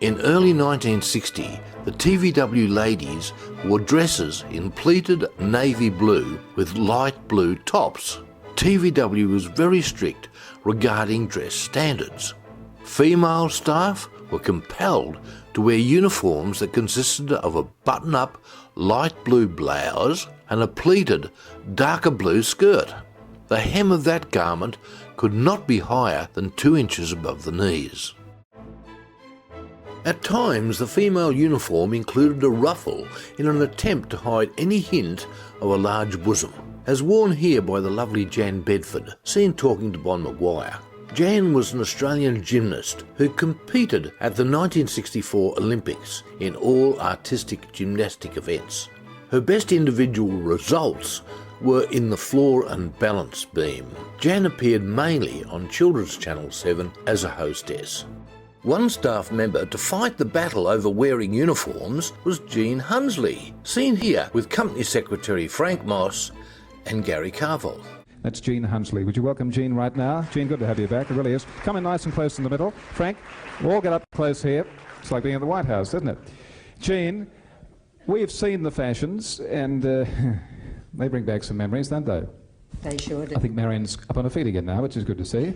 In early 1960, the TVW ladies wore dresses in pleated navy blue with light blue tops. TVW was very strict regarding dress standards. Female staff were compelled to wear uniforms that consisted of a button-up light blue blouse and a pleated darker blue skirt. The hem of that garment could not be higher than 2 inches above the knees. At times, the female uniform included a ruffle in an attempt to hide any hint of a large bosom, as worn here by the lovely Jan Bedford, seen talking to Bon Maguire. Jan was an Australian gymnast who competed at the 1964 Olympics in all artistic gymnastic events. Her best individual results were in the floor and balance beam. Jan appeared mainly on Children's Channel 7 as a hostess. One staff member to fight the battle over wearing uniforms was Jean Hunsley, seen here with Company Secretary Frank Moss and Gary Carvolth. That's Jean Hunsley. Would you welcome Jean right now? Jean, good to have you back. It really is. Come in nice and close in the middle. Frank, we'll all get up close here. It's like being at the White House, isn't it? Jean, we've seen the fashions, and they bring back some memories, don't they? They sure do. I think Marion's up on her feet again now, which is good to see.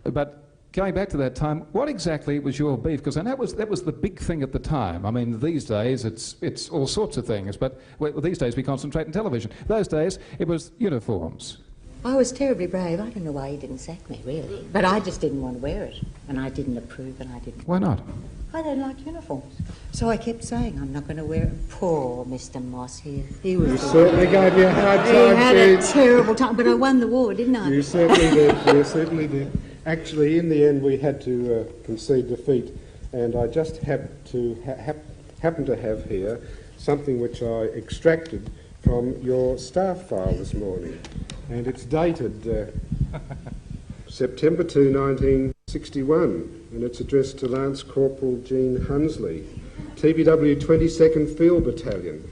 But going back to that time, what exactly was your beef? Because I know that was the big thing at the time. I mean, these days it's all sorts of things, but these days we concentrate on television. Those days it was uniforms. I was terribly brave. I don't know why he didn't sack me, really. But I just didn't want to wear it, and I didn't approve, and I didn't. Why not? I don't like uniforms. So I kept saying, I'm not going to wear it. Poor Mr. Moss here. He was... You certainly gave me a hard time, He had a terrible time, but I won the war, didn't I? You certainly did. You certainly did. Actually, in the end, we had to concede defeat, and I just happen to have here something which I extracted from your staff file this morning, and it's dated September 2, 1961, and it's addressed to Lance Corporal Jean Hunsley, TVW 22nd Field Battalion.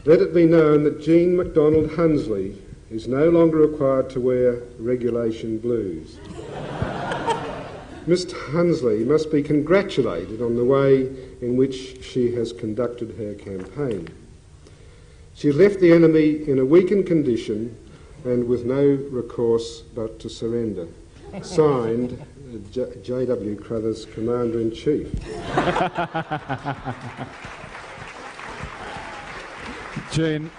Let it be known that Jean MacDonald Hunsley is no longer required to wear regulation blues. Miss Hunsley must be congratulated on the way in which she has conducted her campaign. She left the enemy in a weakened condition and with no recourse but to surrender. Signed, J.W. Crothers, Commander-in-Chief. Jean,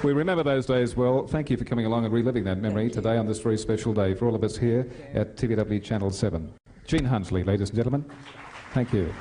we remember those days well. Thank you for coming along and reliving that memory today on this very special day for all of us here at TVW Channel 7. Jean Hunsley, ladies and gentlemen. Thank you.